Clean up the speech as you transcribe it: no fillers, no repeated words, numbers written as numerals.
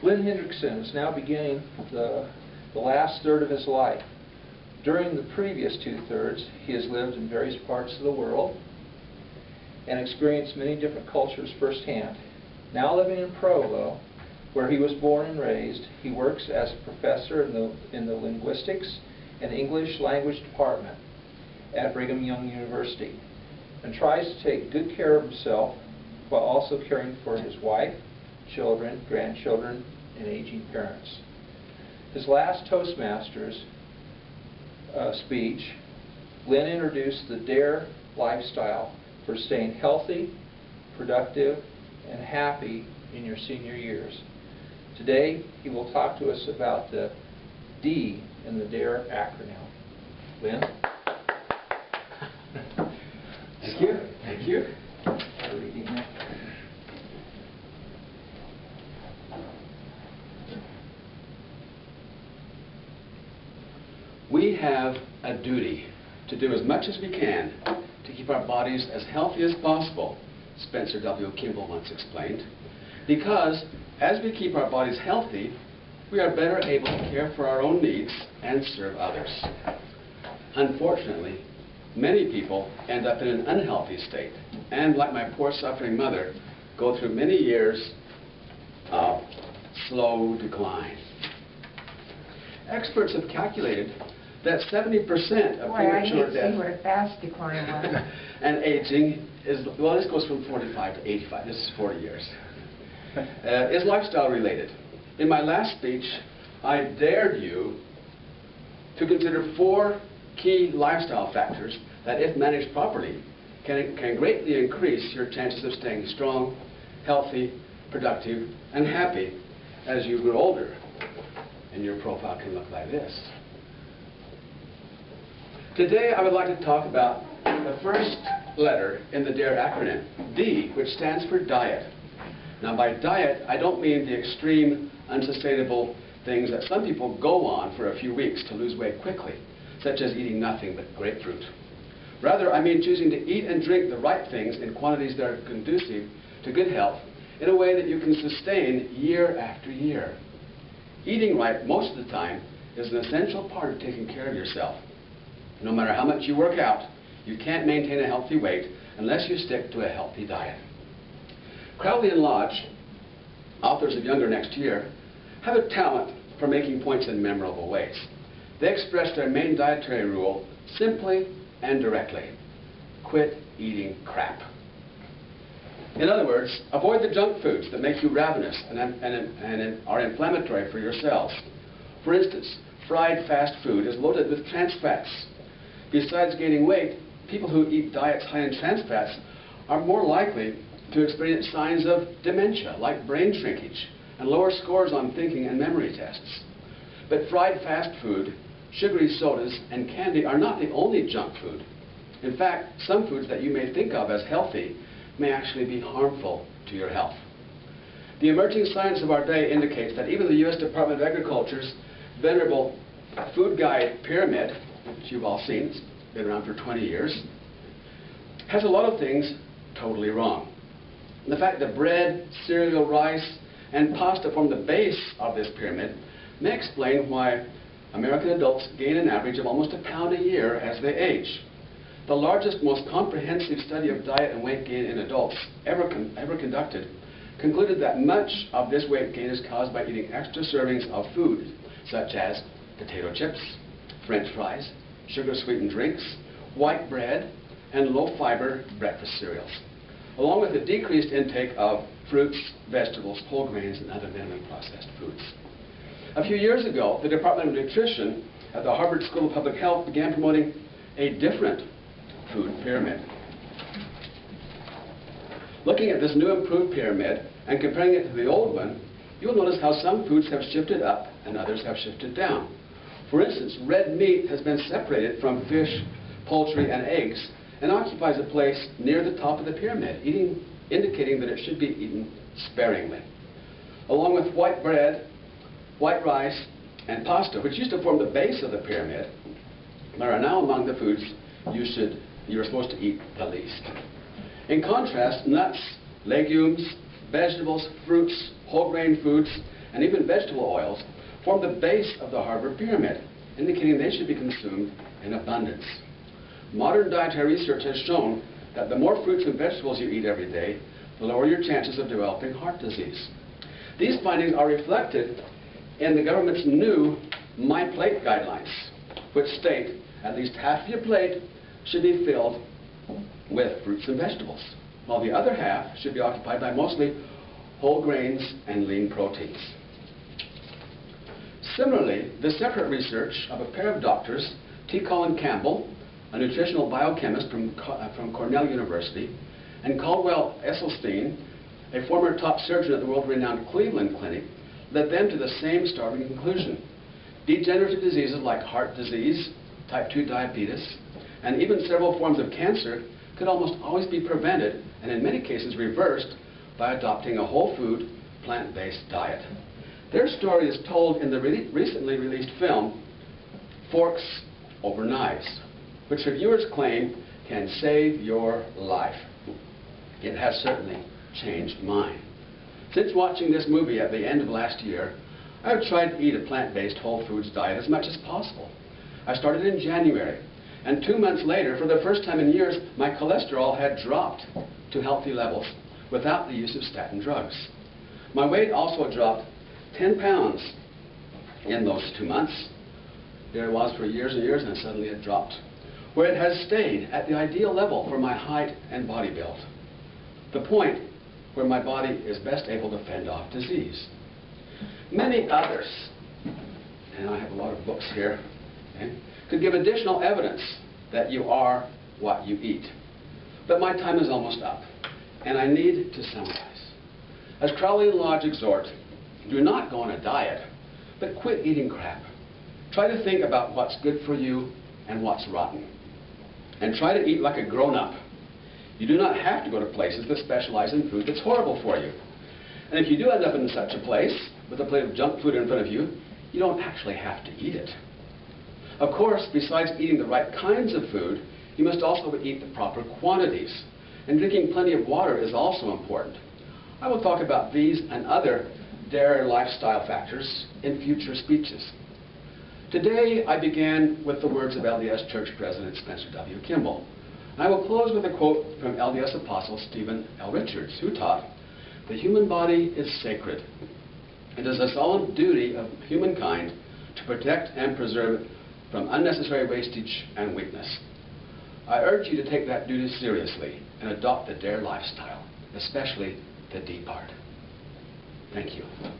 Lynn Hendrickson is now beginning the last third of his life. During the previous two-thirds, he has lived in various parts of the world and experienced many different cultures firsthand. Now living in Provo, where he was born and raised, he works as a professor in the linguistics and English language department at Brigham Young University and tries to take good care of himself while also caring for his wife, children, grandchildren, and aging parents. His last Toastmasters speech, Lynn introduced the DARE lifestyle for staying healthy, productive, and happy in your senior years. Today, he will talk to us about the D in the DARE acronym. Lynn? Thank you. Thank you. We have a duty to do as much as we can to keep our bodies as healthy as possible, Spencer W. Kimball once explained, because as we keep our bodies healthy, we are better able to care for our own needs and serve others. Unfortunately, many people end up in an unhealthy state and, like my poor suffering mother, go through many years of slow decline. Experts have calculated that 70% of premature death... I see what a fast decline was. And aging is, well, this goes from 45 to 85. This is 40 years. Is lifestyle related. In my last speech, I dared you to consider 4 key lifestyle factors that, if managed properly, can greatly increase your chances of staying strong, healthy, productive, and happy as you grow older. And your profile can look like this. Today, I would like to talk about the first letter in the DARE acronym, D, which stands for diet. Now, by diet, I don't mean the extreme, unsustainable things that some people go on for a few weeks to lose weight quickly, such as eating nothing but grapefruit. Rather, I mean choosing to eat and drink the right things in quantities that are conducive to good health in a way that you can sustain year after year. Eating right most of the time is an essential part of taking care of yourself. No matter how much you work out, you can't maintain a healthy weight unless you stick to a healthy diet. Crowley and Lodge, authors of Younger Next Year, have a talent for making points in memorable ways. They express their main dietary rule simply and directly: quit eating crap. In other words, avoid the junk foods that make you ravenous and are inflammatory for your cells. For instance, fried fast food is loaded with trans fats. Besides gaining weight, people who eat diets high in trans fats are more likely to experience signs of dementia, like brain shrinkage, and lower scores on thinking and memory tests. But fried fast food, sugary sodas, and candy are not the only junk food. In fact, some foods that you may think of as healthy may actually be harmful to your health. The emerging science of our day indicates that even the U.S. Department of Agriculture's venerable food guide pyramid, which you've all seen, it's been around for 20 years, has a lot of things totally wrong. And the fact that bread, cereal, rice, and pasta form the base of this pyramid may explain why American adults gain an average of almost a pound a year as they age. The largest, most comprehensive study of diet and weight gain in adults ever conducted concluded that much of this weight gain is caused by eating extra servings of food, such as potato chips, French fries, sugar-sweetened drinks, white bread, and low-fiber breakfast cereals, along with a decreased intake of fruits, vegetables, whole grains, and other minimally processed foods. A few years ago, the Department of Nutrition at the Harvard School of Public Health began promoting a different food pyramid. Looking at this new improved pyramid and comparing it to the old one, you'll notice how some foods have shifted up and others have shifted down. For instance, red meat has been separated from fish, poultry, and eggs and occupies a place near the top of the pyramid, indicating that it should be eaten sparingly. Along with white bread, white rice, and pasta, which used to form the base of the pyramid, are now among the foods you're supposed to eat the least. In contrast, nuts, legumes, vegetables, fruits, whole grain foods, and even vegetable oils, form the base of the Harvard pyramid, indicating they should be consumed in abundance. Modern dietary research has shown that the more fruits and vegetables you eat every day, the lower your chances of developing heart disease. These findings are reflected in the government's new My Plate guidelines, which state at least half of your plate should be filled with fruits and vegetables, while the other half should be occupied by mostly whole grains and lean proteins. Similarly, the separate research of a pair of doctors, T. Colin Campbell, a nutritional biochemist from Cornell University, and Caldwell Esselstyn, a former top surgeon at the world-renowned Cleveland Clinic, led them to the same startling conclusion. Degenerative diseases like heart disease, type 2 diabetes, and even several forms of cancer could almost always be prevented, and in many cases reversed, by adopting a whole food, plant-based diet. Their story is told in the recently released film, Forks Over Knives, which reviewers claim can save your life. It has certainly changed mine. Since watching this movie at the end of last year, I've tried to eat a plant-based whole foods diet as much as possible. I started in January, and 2 months later, for the first time in years, my cholesterol had dropped to healthy levels without the use of statin drugs. My weight also dropped 10 pounds in those 2 months. There it was for years and years, and suddenly it dropped, where it has stayed at the ideal level for my height and body build, the point where my body is best able to fend off disease. Many others, and I have a lot of books here, okay, could give additional evidence that you are what you eat. But my time is almost up, and I need to summarize. As Crowley and Lodge exhort, do not go on a diet, but quit eating crap. Try to think about what's good for you and what's rotten. And try to eat like a grown-up. You do not have to go to places that specialize in food that's horrible for you. And if you do end up in such a place, with a plate of junk food in front of you, you don't actually have to eat it. Of course, besides eating the right kinds of food, you must also eat the proper quantities. And drinking plenty of water is also important. I will talk about these and other DARE lifestyle factors in future speeches. Today, I began with the words of LDS Church President Spencer W. Kimball. I will close with a quote from LDS Apostle Stephen L. Richards, who taught, "The human body is sacred. It is the solemn duty of humankind to protect and preserve it from unnecessary wastage and weakness." I urge you to take that duty seriously and adopt the DARE lifestyle, especially the D part. Thank you.